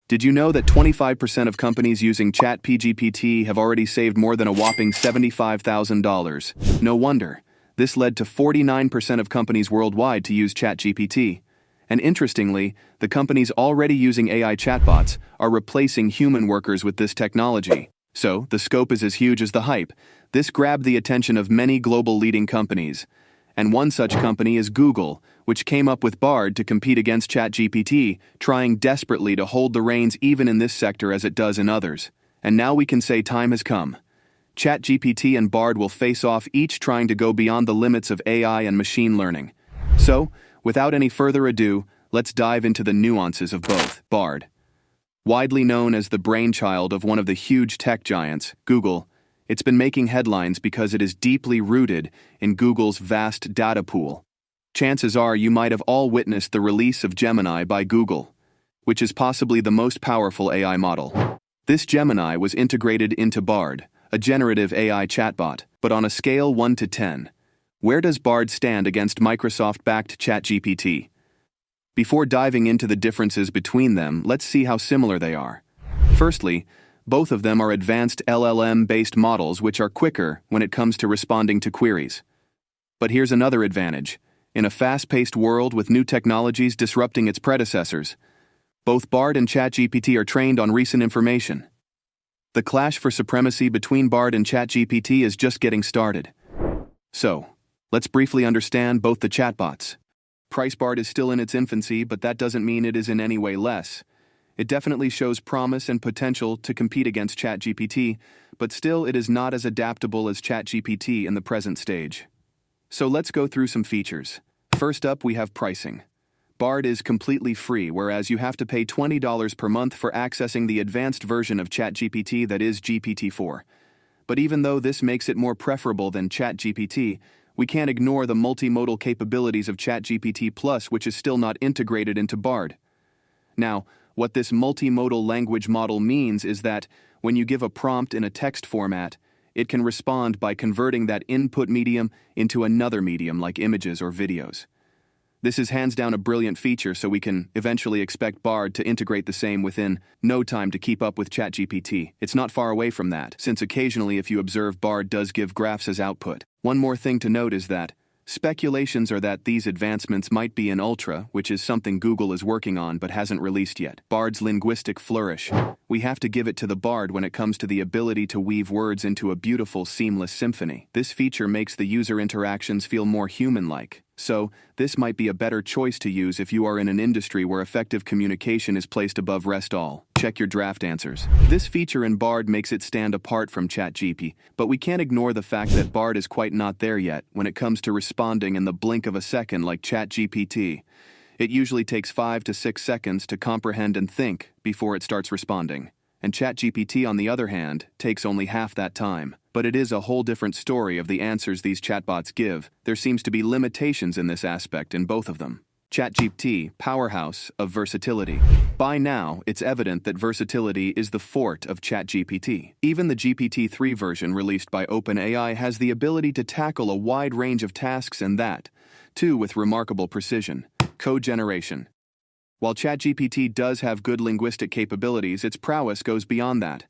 Did you know that 25% of companies using ChatGPT have already saved more than a whopping $75,000? No wonder. This led to 49% of companies worldwide to use ChatGPT. And interestingly, the companies already using AI chatbots are replacing human workers with this technology. So, the scope is as huge as the hype. This grabbed the attention of many global leading companies. And one such company is Google, which came up with Bard to compete against ChatGPT, trying desperately to hold the reins even in this sector as it does in others. And now we can say time has come. ChatGPT and Bard will face off, each trying to go beyond the limits of AI and machine learning. So, without any further ado, let's dive into the nuances of both. Bard, widely known as the brainchild of one of the huge tech giants, Google, it's been making headlines because it is deeply rooted in Google's vast data pool. Chances are you might have all witnessed the release of Gemini by Google, which is possibly the most powerful AI model. This Gemini was integrated into Bard, a generative AI chatbot, but on a scale 1 to 10, where does Bard stand against Microsoft-backed ChatGPT? Before diving into the differences between them, let's see how similar they are. Firstly, both of them are advanced LLM-based models which are quicker when it comes to responding to queries. But here's another advantage. In a fast-paced world with new technologies disrupting its predecessors, both Bard and ChatGPT are trained on recent information. The clash for supremacy between Bard and ChatGPT is just getting started. So, let's briefly understand both the chatbots. Bard is still in its infancy, but that doesn't mean it is in any way less. It definitely shows promise and potential to compete against ChatGPT, but still it is not as adaptable as ChatGPT in the present stage. So let's go through some features. First up, we have pricing. Bard is completely free, whereas you have to pay $20 per month for accessing the advanced version of ChatGPT that is GPT-4. But even though this makes it more preferable than ChatGPT, we can't ignore the multimodal capabilities of ChatGPT Plus, which is still not integrated into Bard. Now, what this multimodal language model means is that when you give a prompt in a text format, it can respond by converting that input medium into another medium like images or videos. This is hands down a brilliant feature, so we can eventually expect Bard to integrate the same within no time to keep up with ChatGPT. It's not far away from that, since occasionally if you observe, Bard does give graphs as output. One more thing to note is that speculations are that these advancements might be in Ultra, which is something Google is working on but hasn't released yet. Bard's linguistic flourish. We have to give it to the Bard when it comes to the ability to weave words into a beautiful, seamless symphony. This feature makes the user interactions feel more human-like. So, this might be a better choice to use if you are in an industry where effective communication is placed above rest all. Check your draft answers. This feature in Bard makes it stand apart from ChatGPT, but we can't ignore the fact that Bard is quite not there yet when it comes to responding in the blink of a second like ChatGPT. It usually takes 5 to 6 seconds to comprehend and think before it starts responding. And ChatGPT, on the other hand, takes only half that time. But it is a whole different story of the answers these chatbots give. There seems to be limitations in this aspect in both of them. ChatGPT, powerhouse of versatility. By now, it's evident that versatility is the forte of ChatGPT. Even the GPT-3 version released by OpenAI has the ability to tackle a wide range of tasks, and that, too, with remarkable precision. Code generation. While ChatGPT does have good linguistic capabilities, its prowess goes beyond that.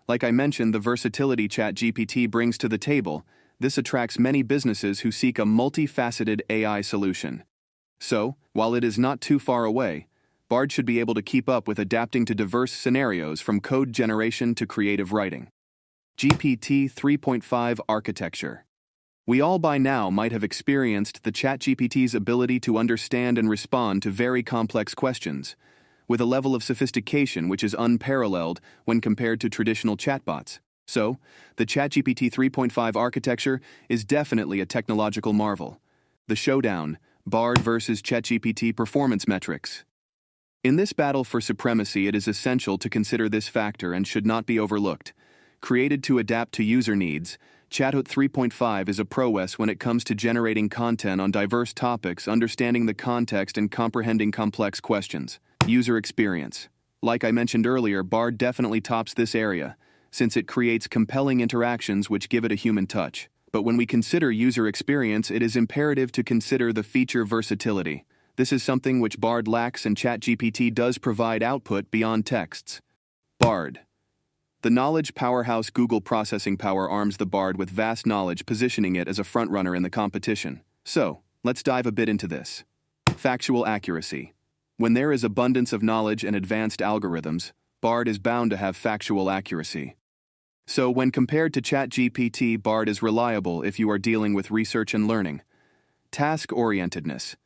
Like I mentioned, the versatility ChatGPT brings to the table, this attracts many businesses who seek a multifaceted AI solution. So, while it is not too far away, Bard should be able to keep up with adapting to diverse scenarios from code generation to creative writing. GPT 3.5 architecture. We all by now might have experienced the ChatGPT's ability to understand and respond to very complex questions, with a level of sophistication which is unparalleled when compared to traditional chatbots. So, the ChatGPT 3.5 architecture is definitely a technological marvel. The Showdown, Bard versus ChatGPT performance metrics. In this battle for supremacy, it is essential to consider this factor and should not be overlooked. Created to adapt to user needs, ChatGPT 3.5 is a prowess when it comes to generating content on diverse topics, understanding the context, and comprehending complex questions. User experience. Like I mentioned earlier, Bard definitely tops this area, since it creates compelling interactions which give it a human touch. But when we consider user experience, it is imperative to consider the feature versatility. This is something which Bard lacks, and ChatGPT does provide output beyond texts. Bard. The knowledge powerhouse Google processing power arms the Bard with vast knowledge, positioning it as a frontrunner in the competition. So, let's dive a bit into this. Factual accuracy. When there is abundance of knowledge and advanced algorithms, Bard is bound to have factual accuracy. So, when compared to ChatGPT, Bard is reliable if you are dealing with research and learning. Task-orientedness.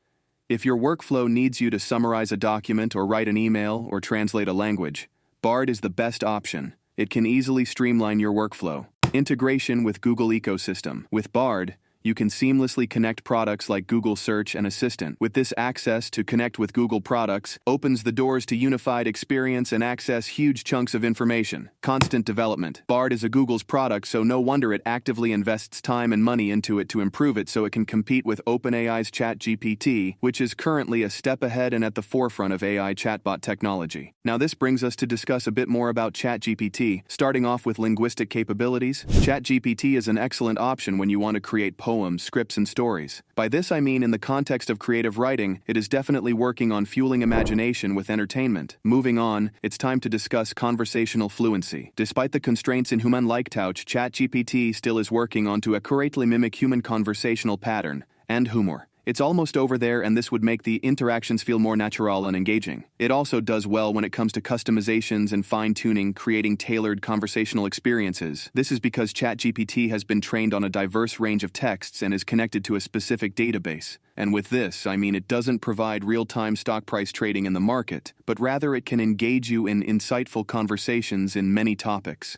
If your workflow needs you to summarize a document or write an email or translate a language, Bard is the best option. It can easily streamline your workflow. Integration with Google ecosystem. With Bard, you can seamlessly connect products like Google Search and Assistant. With this access to connect with Google products, opens the doors to unified experience and access huge chunks of information. Constant development. Bard is a Google's product, so no wonder it actively invests time and money into it to improve it so it can compete with OpenAI's ChatGPT, which is currently a step ahead and at the forefront of AI chatbot technology. Now this brings us to discuss a bit more about ChatGPT, starting off with linguistic capabilities. ChatGPT is an excellent option when you want to create poems, scripts, and stories. By this I mean in the context of creative writing, it is definitely working on fueling imagination with entertainment. Moving on, it's time to discuss conversational fluency. Despite the constraints in human-like touch, ChatGPT still is working on to accurately mimic human conversational pattern and humor. It's almost over there, and this would make the interactions feel more natural and engaging. It also does well when it comes to customizations and fine-tuning, creating tailored conversational experiences. This is because ChatGPT has been trained on a diverse range of texts and is connected to a specific database. And with this, I mean it doesn't provide real-time stock price trading in the market, but rather it can engage you in insightful conversations in many topics.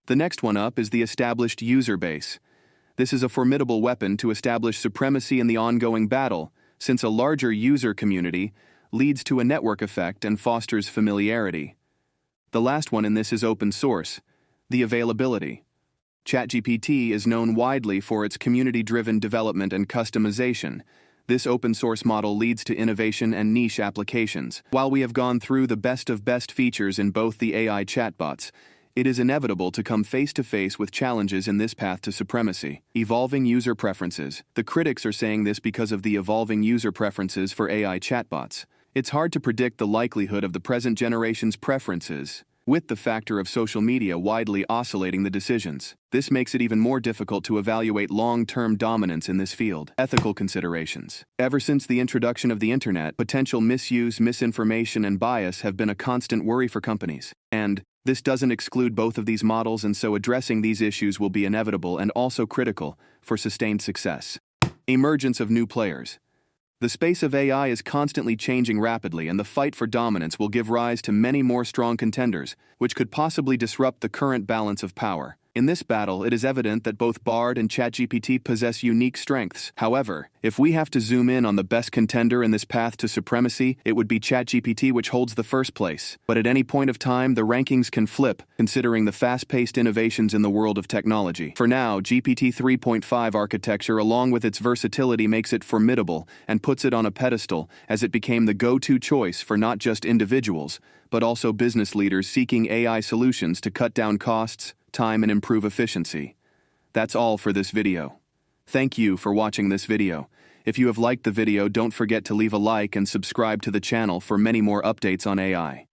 The next one up is the established user base. This is a formidable weapon to establish supremacy in the ongoing battle, since a larger user community leads to a network effect and fosters familiarity. The last one in this is open source, the availability. ChatGPT is known widely for its community-driven development and customization. This open source model leads to innovation and niche applications. While we have gone through the best of best features in both the AI chatbots, it is inevitable to come face-to-face with challenges in this path to supremacy. Evolving user preferences. The critics are saying this because of the evolving user preferences for AI chatbots. It's hard to predict the likelihood of the present generation's preferences, with the factor of social media widely oscillating the decisions. This makes it even more difficult to evaluate long-term dominance in this field. Ethical considerations. Ever since the introduction of the internet, potential misuse, misinformation, and bias have been a constant worry for companies. And this doesn't exclude both of these models, and so addressing these issues will be inevitable and also critical for sustained success. Emergence of new players. The space of AI is constantly changing rapidly, and the fight for dominance will give rise to many more strong contenders, which could possibly disrupt the current balance of power. In this battle, it is evident that both Bard and ChatGPT possess unique strengths. However, if we have to zoom in on the best contender in this path to supremacy, it would be ChatGPT, which holds the first place. But at any point of time, the rankings can flip, considering the fast-paced innovations in the world of technology. For now, GPT 3.5 architecture, along with its versatility, makes it formidable and puts it on a pedestal, as it became the go-to choice for not just individuals, but also business leaders seeking AI solutions to cut down costs, time, and improve efficiency. That's all for this video. Thank you for watching this video. If you have liked the video, don't forget to leave a like and subscribe to the channel for many more updates on AI.